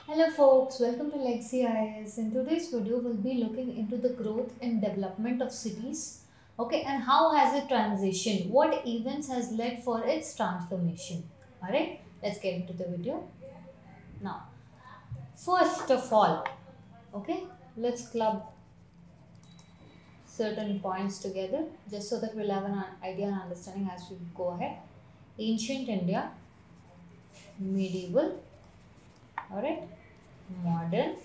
Hello folks, welcome to Legacy IAS. In today's video, we'll be looking into the growth and development of cities. Okay, and how has it transitioned? What events has led for its transformation? Alright, let's get into the video. Now, first of all, okay, let's club certain points together just so that we'll have an idea and understanding as we go ahead. Ancient India, medieval, alright, modern,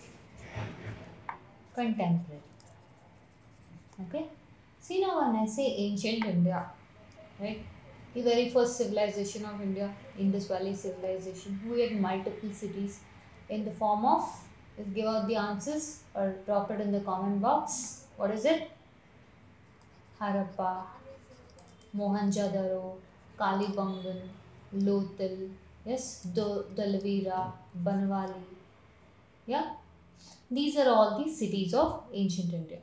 contemporary. Okay. See now when I say ancient India, right? The very first civilization of India, Indus Valley civilization, we had multiple cities in the form of, let's give out the answers or drop it in the comment box. What is it? Harappa, Mohenjo-daro, Kalibangan, Lothal, yes, Dalavira, Banwali. Yeah, these are all the cities of ancient India.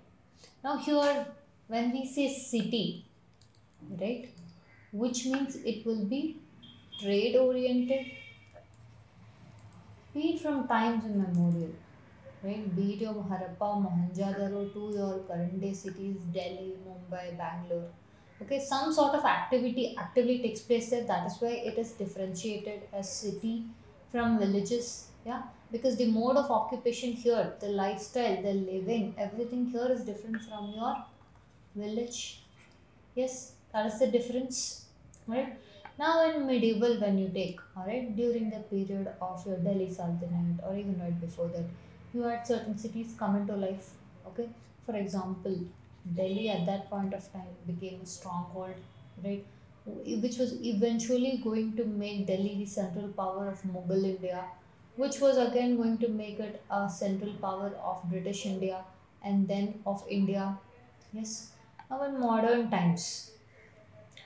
Now here, when we say city, right, which means it will be trade oriented, be it from times immemorial, right, be it your Harappa, Mohenjo-daro to your current day cities, Delhi, Mumbai, Bangalore. Okay, some sort of activity actively takes place there. That is why it is differentiated as city from villages. Yeah, because the mode of occupation here, the lifestyle, the living, everything here is different from your village. Yes, that is the difference, right? Now in medieval, when you take, all right, during the period of your Delhi Sultanate or even right before that, you had certain cities come into life. Okay, for example, Delhi at that point of time became a stronghold, right? Which was eventually going to make Delhi the central power of Mughal India, which was again going to make it a central power of British India and then of India. Yes, now in modern times,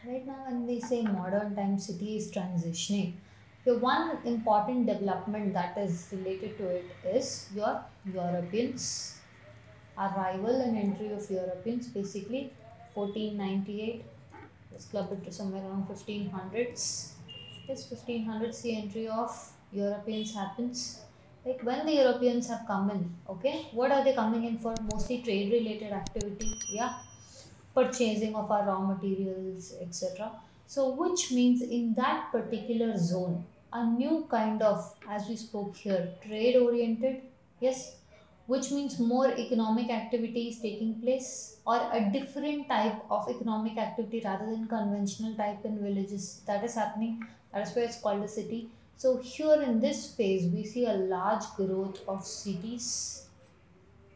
right now when we say modern times, city is transitioning. The one important development that is related to it is your Europeans, arrival and entry of Europeans, basically 1498. Let's club it to somewhere around 1500s. Yes, 1500s the entry of Europeans happens. Like when the Europeans have come in, okay, what are they coming in for? Mostly trade related activity, yeah, purchasing of our raw materials, etc. So, which means in that particular zone, a new kind of, as we spoke here, trade oriented, yes, which means more economic activity is taking place or a different type of economic activity rather than conventional type in villages that is happening. That is why it's called a city. So, here in this phase, we see a large growth of cities.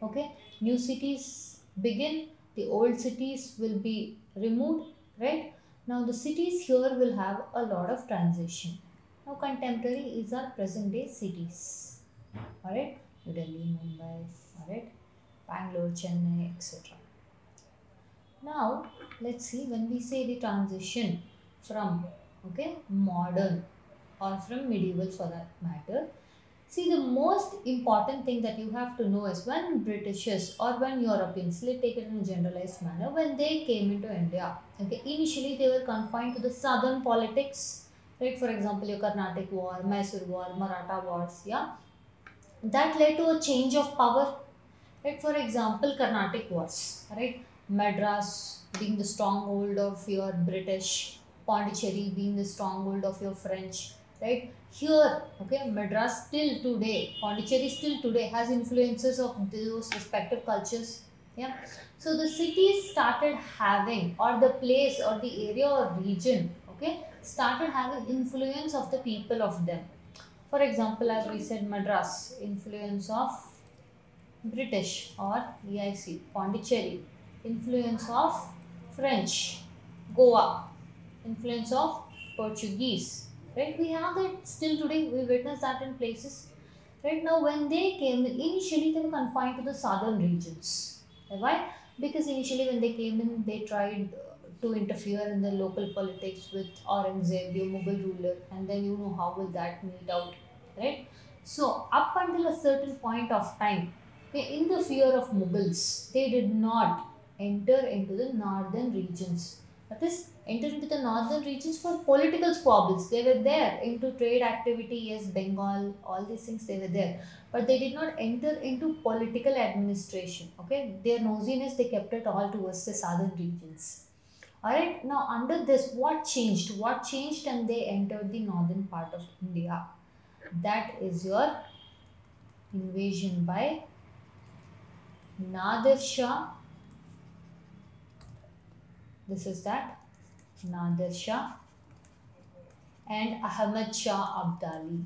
Okay, new cities begin, the old cities will be removed, right? Now the cities here will have a lot of transition. Now contemporary is our present day cities, all right, Delhi, Mumbai, all right, Bangalore, Chennai, etc. Now let's see when we say the transition from, okay, modern or from medieval for that matter. See, the most important thing that you have to know is when Britishers or when Europeans, let's take it in a generalized manner, when they came into India, okay, initially they were confined to the southern politics, right? For example, your Carnatic War, Mysore War, Maratha Wars, yeah, that led to a change of power. Like for example, Carnatic Wars, right? Madras being the stronghold of your British, Pondicherry being the stronghold of your French, right? Here, okay, Madras still today, Pondicherry still today has influences of those respective cultures. Yeah. So the cities started having, or the place or the area or region, okay, started having influence of the people of them. For example, as we said, Madras, influence of British or EIC, Pondicherry, influence of French, Goa, influence of Portuguese, right? We have that still today, we witness that in places. Right now, when they came, initially they were confined to the southern regions. Why? Because initially when they came in, they tried to interfere in the local politics with Aurangzeb, the Mughal ruler, and then you know how will that meet out, right? So up until a certain point of time, okay, in the fear of Mughals, they did not enter into the northern regions. That is, entered into the northern regions for political squabbles. They were there into trade activity, yes, Bengal, all these things they were there, but they did not enter into political administration. Okay, their nosiness they kept it all towards the southern regions. All right, now under this, what changed? What changed and they entered the northern part of India? That is your invasion by Nadir Shah. This is that Nadir Shah and Ahmad Shah Abdali.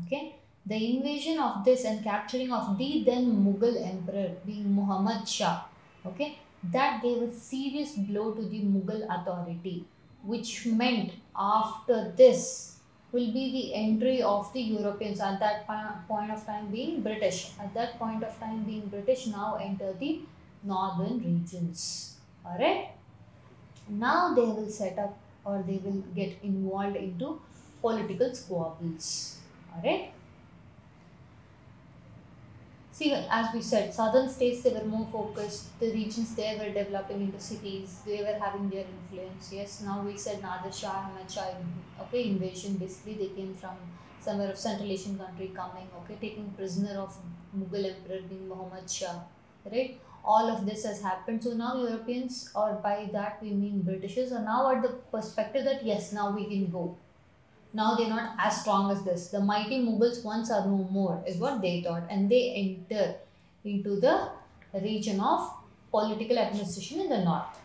Okay, the invasion of this and capturing of the then Mughal emperor being Muhammad Shah, okay, that gave a serious blow to the Mughal authority, which meant after this will be the entry of the Europeans, at that point of time being British. At that point of time being British now enter the northern regions. Alright. Now they will set up or they will get involved into political squabbles. Alright. See, as we said, southern states they were more focused. The regions there were developing into cities. They were having their influence. Yes. Now we said Nadir Shah, Ahmad Shah, okay, invasion. Basically, they came from somewhere of Central Asian country coming. Okay, taking prisoner of Mughal emperor being Muhammad Shah. Right. All of this has happened. So now Europeans, or by that we mean Britishers, are now at the perspective that yes, now we can go. Now they're not as strong as this. The mighty Mughals once are no more, is what they thought, and they enter into the region of political administration in the north.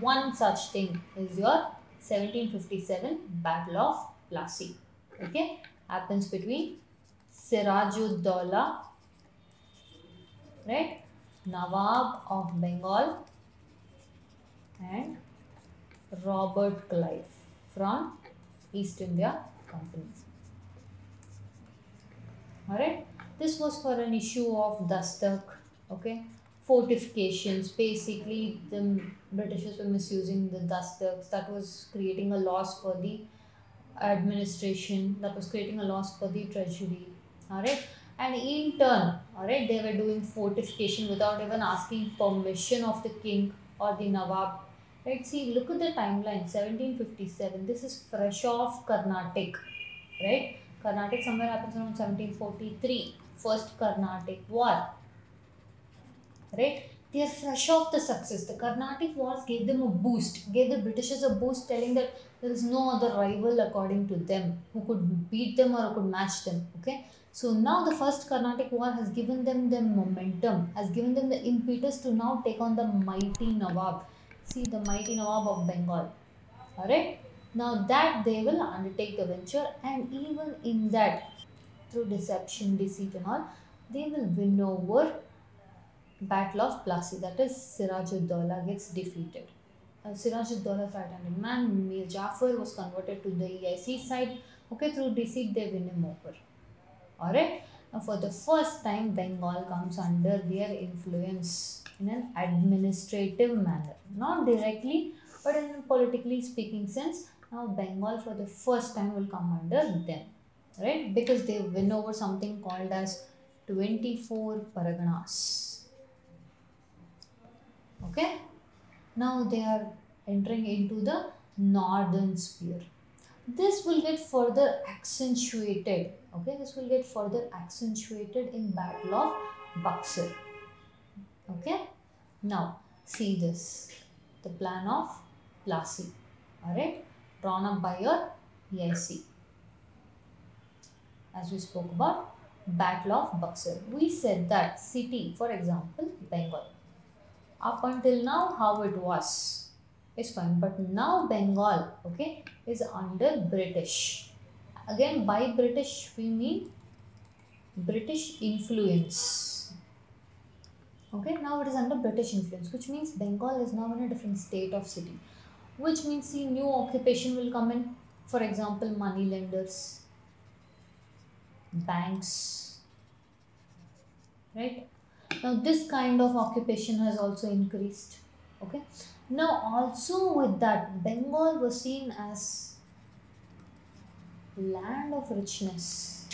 One such thing is your 1757 Battle of Plassey. Okay, happens between Sirajud-Dowlah, right, Nawab of Bengal, and Robert Clive from East India Company. Alright, this was for an issue of dastak, okay, fortifications. Basically, the Britishers were misusing the dastaks. That was creating a loss for the administration. That was creating a loss for the treasury. Alright, and in turn, alright, they were doing fortification without even asking permission of the king or the Nawab. Right, see, look at the timeline, 1757. This is fresh off Carnatic, right? Carnatic somewhere happens around 1743, first Carnatic War, right? They are fresh off the success. The Carnatic Wars gave them a boost, gave the Britishers a boost, telling that there is no other rival according to them who could beat them or who could match them, okay? So now the first Carnatic War has given them the momentum, has given them the impetus to now take on the mighty Nawab. See, the mighty Nawab of Bengal. Alright. Now that they will undertake the venture, and even in that, through deception, deceit and all, they will win over Battle of Plassey. That is, Sirajud-Dowlah gets defeated. Sirajud-Dowlah, 500 man, Mir Jafar was converted to the EIC side. Okay, through deceit they win him over. Alright. Now for the first time, Bengal comes under their influence in an administrative manner. Not directly, but in a politically speaking sense. Now Bengal for the first time will come under them. Right? Because they win over something called as 24 Paraganas. Okay? Now they are entering into the northern sphere. This will get further accentuated. Okay, this will get further accentuated in Battle of Buxar. Okay, now see this, the plan of Plassey. Alright, drawn up by your EIC. As we spoke about Battle of Buxar, we said that city, for example, Bengal. Up until now, how it was is fine, but now Bengal, okay, is under British. Again, by British we mean British influence. Okay, now it is under British influence, which means Bengal is now in a different state of city, which means see, new occupation will come in. For example, money lenders, banks, right? Now this kind of occupation has also increased. Okay, now also with that, Bengal was seen as land of richness.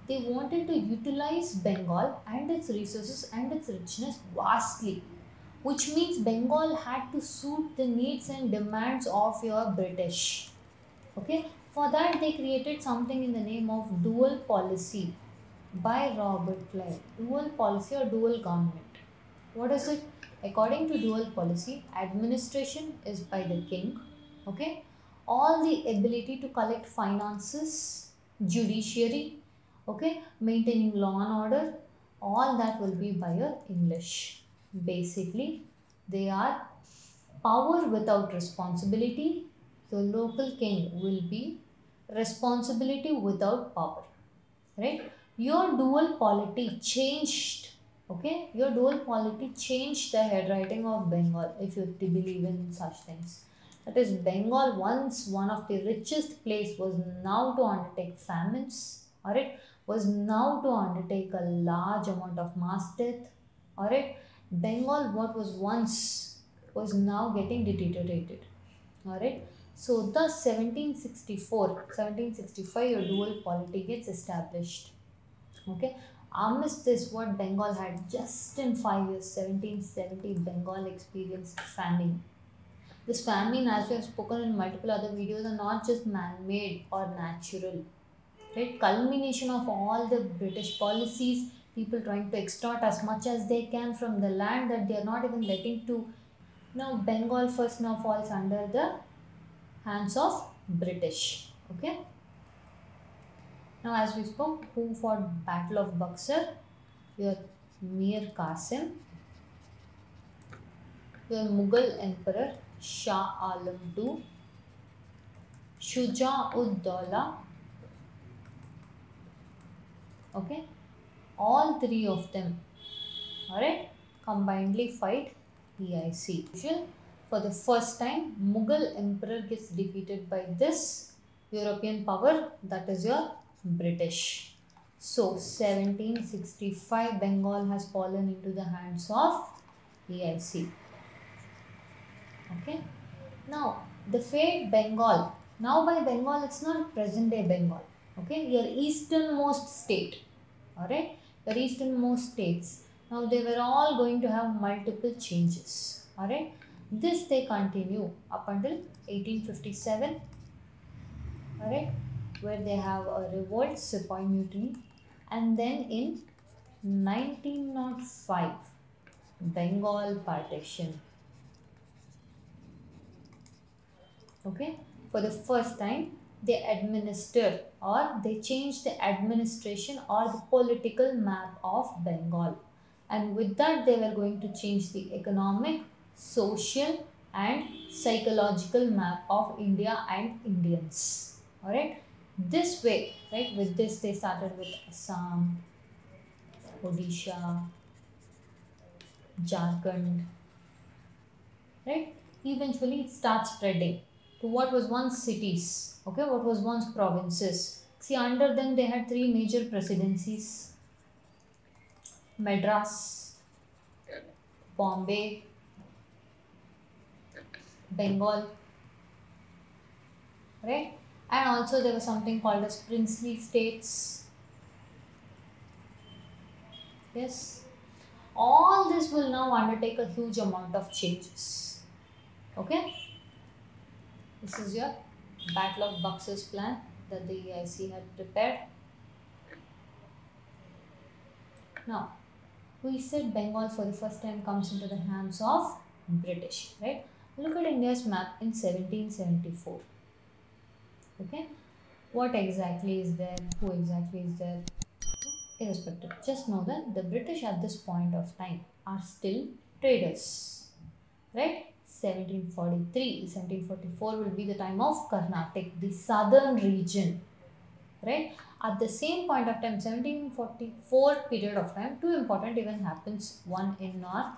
They wanted to utilize Bengal and its resources and its richness vastly, which means Bengal had to suit the needs and demands of your British. Okay, for that they created something in the name of dual policy by Robert Clive. Dual policy or dual government. What is it? According to dual policy, administration is by the king. Okay, all the ability to collect finances, judiciary, okay, maintaining law and order, all that will be by your English. Basically, they are power without responsibility. The local king will be responsibility without power, right? Your dual polity changed, okay, your dual polity changed the handwriting of Bengal, if you believe in such things. That is, Bengal, once one of the richest place, was now to undertake famines, alright, was now to undertake a large amount of mass death, alright. Bengal, what was once, was now getting deteriorated, alright. So thus 1765 your dual polity gets established. Okay, amidst this, what Bengal had just in 5 years, 1770, Bengal experienced famine. This famine, as we have spoken in multiple other videos, are not just man-made or natural, right? Culmination of all the British policies, people trying to extort as much as they can from the land that they are not even letting to. Now Bengal first now falls under the hands of British. Okay. Now, as we spoke, who fought Battle of Buxar? Your Mir Qasim, your Mughal Emperor Shah Alam II, Shuja-ud-Dawla. Okay, all three of them, alright, combinedly fight EIC. For the first time, Mughal Emperor gets defeated by this European power, that is your British. So 1765 Bengal has fallen into the hands of EIC. Okay. Now the fate Bengal. Now by Bengal, it's not present day Bengal. Okay, your easternmost state. Alright, your easternmost states. Now they were all going to have multiple changes. Alright, this they continue up until 1857. Alright, where they have a revolt, Sepoy Mutiny, and then in 1905, Bengal partition. Okay, for the first time, they administer or they change the administration or the political map of Bengal, and with that they were going to change the economic, social and psychological map of India and Indians. Alright, this way, right, with this they started with Assam, Odisha, Jharkhand, right. Eventually it starts spreading to what was once cities, okay, what was once provinces. See, under them they had three major presidencies: Madras, Bombay, Bengal, right? And also there was something called as princely states. Yes, all this will now undertake a huge amount of changes. Okay, this is your Battle of Buxar's plan that the EIC had prepared. Now, we said Bengal for the first time comes into the hands of British, right? Look at India's map in 1774. Okay, what exactly is there? Who exactly is there? Irrespective, just know that the British at this point of time are still traders, right? 1743, 1744 will be the time of Karnataka, the southern region, right? At the same point of time, 1744 period of time, two important events happens, one in north,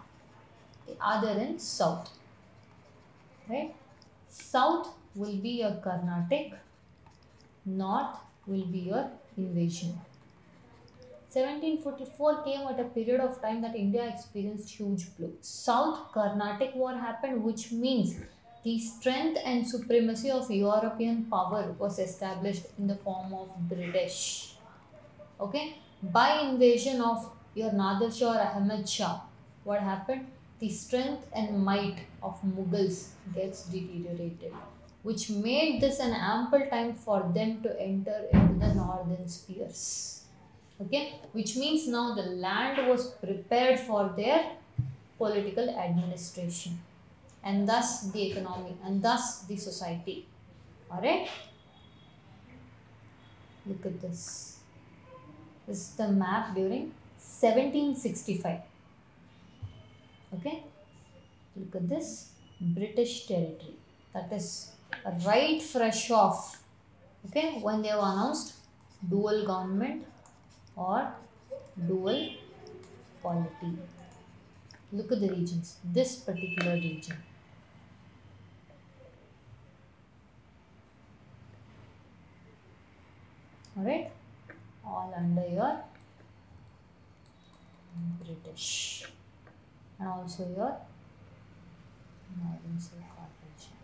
the other in south, right? South will be your Karnataka, north will be your invasion. 1744 came at a period of time that India experienced huge blow. South Carnatic War happened, which means the strength and supremacy of European power was established in the form of British. Okay, by invasion of your Nader Shah or Ahmed Shah, what happened? the strength and might of Mughals gets deteriorated, which made this an ample time for them to enter into the northern spheres. Okay, which means now the land was prepared for their political administration, and thus the economy, and thus the society. Alright, look at this. This is the map during 1765. Okay, look at this, British territory. That is right fresh off. Okay, when they have announced dual government or dual polity. Look at the regions, this particular region. Alright, all under your British, and also your Northern Silk Corporation.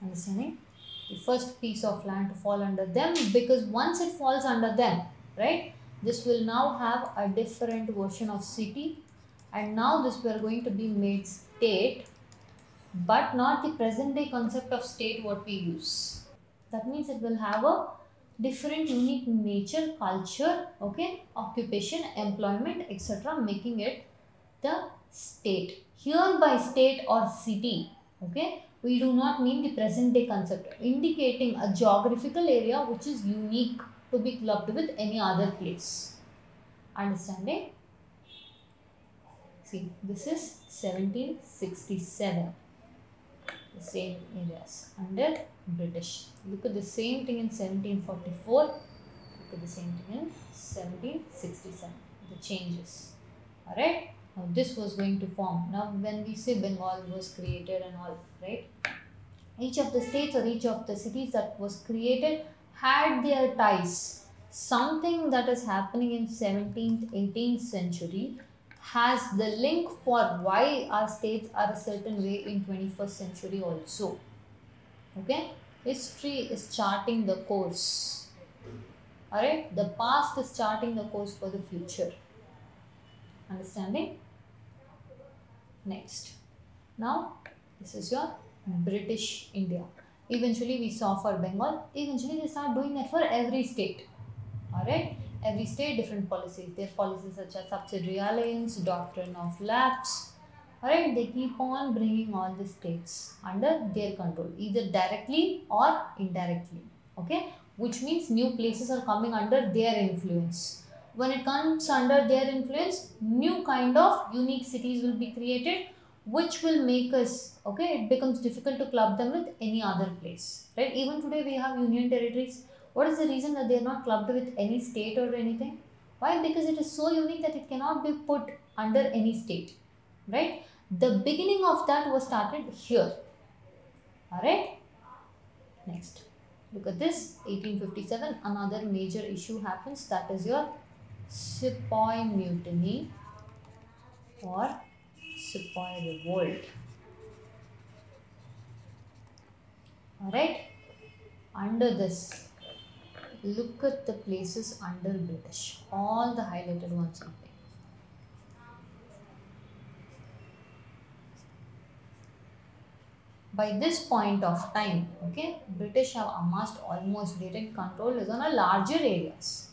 Understanding? The first piece of land to fall under them, because once it falls under them, right, this will now have a different version of city, and now this we are going to be made state, but not the present day concept of state what we use. That means it will have a different unique nature, culture, okay, occupation, employment, etc., making it the state. Here by state or city, okay, we do not mean the present day concept, indicating a geographical area which is unique to be clubbed with any other place. Understanding? See, this is 1767. The same areas under British. Look at the same thing in 1744. Look at the same thing in 1767. The changes. Alright. Now this was going to form. Now when we say Bengal was created and all, right? Each of the states or each of the cities that was created had their ties. Something that is happening in 17th, 18th century has the link for why our states are a certain way in 21st century also. Okay, history is charting the course. Alright, the past is charting the course for the future. Understanding? Next, now this is your British India. Eventually we saw for Bengal, eventually they start doing that for every state. Alright, every state different policies. Their policies such as subsidiary alliance, doctrine of lapse. Alright, they keep on bringing all the states under their control, either directly or indirectly. Okay, which means new places are coming under their influence. When it comes under their influence, new kind of unique cities will be created, which will make us, okay, it becomes difficult to club them with any other place. Right, even today we have union territories. What is the reason that they are not clubbed with any state or anything? Why? Because it is so unique that it cannot be put under any state. Right? The beginning of that was started here. Alright? Next. Look at this. 1857. Another major issue happens. That is your Sepoy Mutiny or Sepoy Revolt. Alright? Under this, look at the places under British, all the highlighted ones. By this point of time, okay, British have amassed almost direct control is on a larger areas,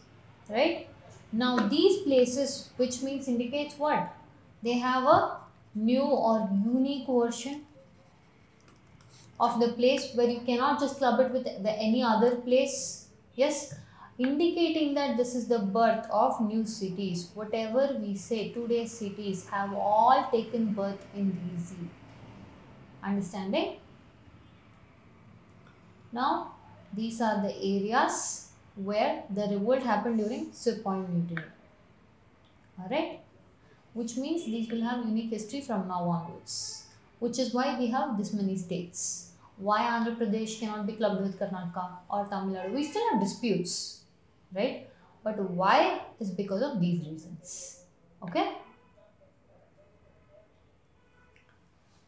right? Now these places, which means indicates what? They have a new or unique version of the place where you cannot just club it with any other place. Yes, indicating that this is the birth of new cities. Whatever we say, today's cities have all taken birth in these. Understanding? Now, these are the areas where the revolt happened during Sepoy Mutiny. Alright? Which means these will have unique history from now onwards. Which is why we have this many states. Why Andhra Pradesh cannot be clubbed with Karnataka or Tamil Nadu? We still have disputes, right? But why is because of these reasons. Okay?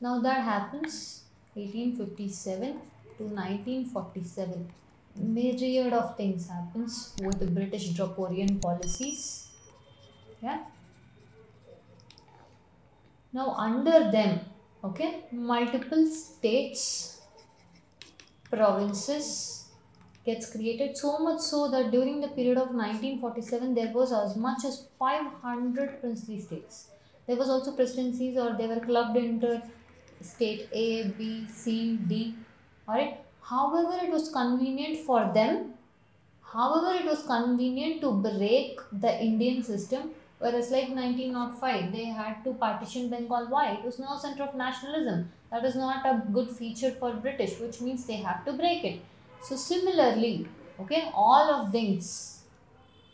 Now that happens 1857 to 1947. Myriad of things happens with the British draconian policies. Yeah. Now under them, okay, multiple states, provinces gets created, so much so that during the period of 1947 there was as much as 500 princely states. There was also presidencies, or they were clubbed into state A, B, C, D. Alright. However, it was convenient for them. However, it was convenient to break the Indian system, whereas like 1905, they had to partition Bengal. Why? It was no center of nationalism. That is not a good feature for British, which means they have to break it. So similarly, okay, all of these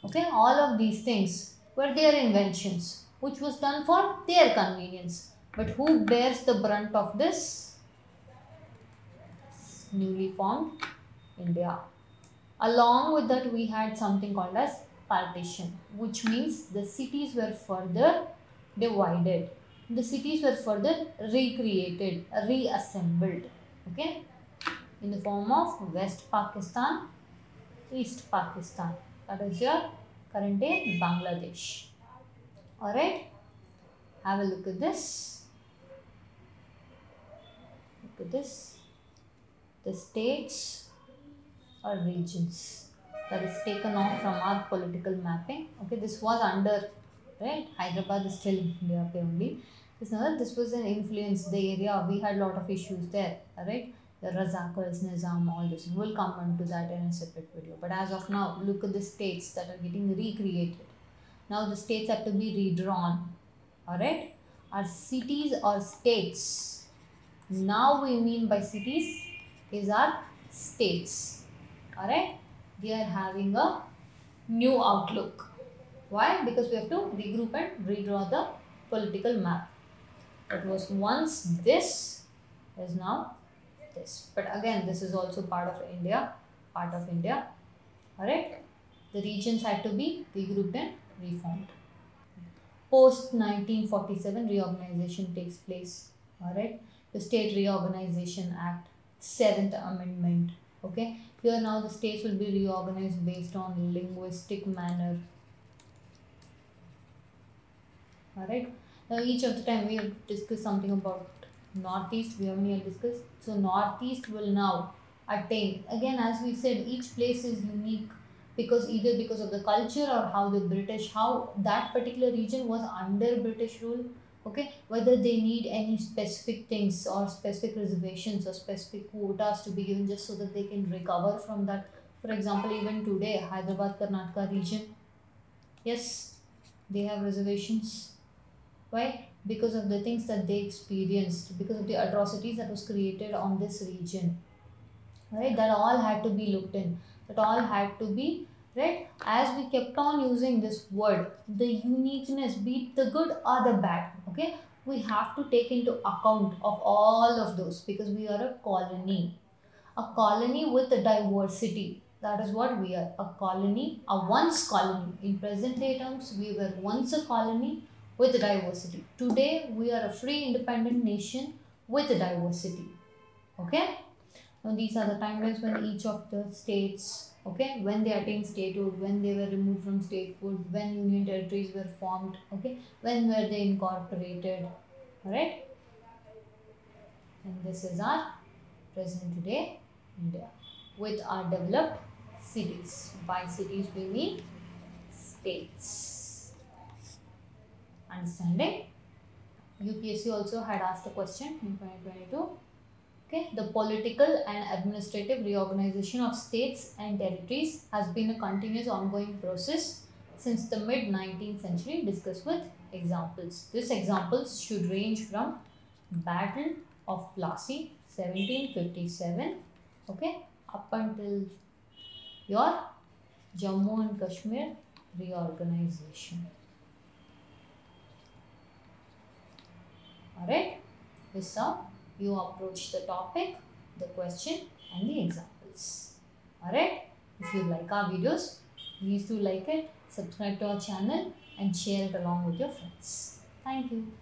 things were their inventions, which was done for their convenience. But who bears the brunt of this? Newly formed India. Along with that, we had something called as partition, which means the cities were further divided. The cities were further recreated, reassembled, okay, in the form of West Pakistan, East Pakistan. That is your current day Bangladesh. Alright, have a look at this. Look at this. The states or regions that is taken off from our political mapping. Okay, this was under, right? Hyderabad is still India only. This was an influence, the area, we had a lot of issues there, alright? The Razakars, Nizam, all this. We'll come on to that in a separate video. But as of now, look at the states that are getting recreated. Now the states have to be redrawn, alright? Our cities or states, now we mean by cities is our states, alright? We are having a new outlook. Why? Because we have to regroup and redraw the political map. It was once this, is now this. But again, this is also part of India, alright? The regions had to be regrouped and reformed. Post 1947 reorganization takes place, alright? The State Reorganization Act, 7th Amendment, okay? Here now the states will be reorganized based on linguistic manner, alright? Now each of the time we have discussed something about Northeast, we haven't yet discussed. So Northeast will now attain, again as we said, each place is unique because either because of the culture or how that particular region was under British rule, okay, whether they need any specific things or specific reservations or specific quotas to be given just so that they can recover from that. For example, even today, Hyderabad, Karnataka region, yes, they have reservations. Why? Because of the things that they experienced, because of the atrocities that was created on this region. Right? That all had to be looked in. That all had to be, right? As we kept on using this word, the uniqueness, be it the good or the bad, okay? We have to take into account of all of those because we are a colony. A colony with a diversity. That is what we are. A colony, a once colony. In present day terms, we were once a colony with diversity. Today, we are a free independent nation with diversity. Okay? Now, these are the timelines when each of the states, okay, when they attained statehood, when they were removed from statehood, when union territories were formed, okay, when were they incorporated, alright? And this is our present day India with our developed cities. By cities, we mean states. Understanding? UPSC also had asked the question in 2022. Okay, the political and administrative reorganization of states and territories has been a continuous ongoing process since the mid-19th century, discussed with examples. These examples should range from Battle of Plassey, 1757, okay, up until your Jammu and Kashmir reorganization. Alright, this is how you approach the topic, the question and the examples. Alright, if you like our videos, please do like it, subscribe to our channel and share it along with your friends. Thank you.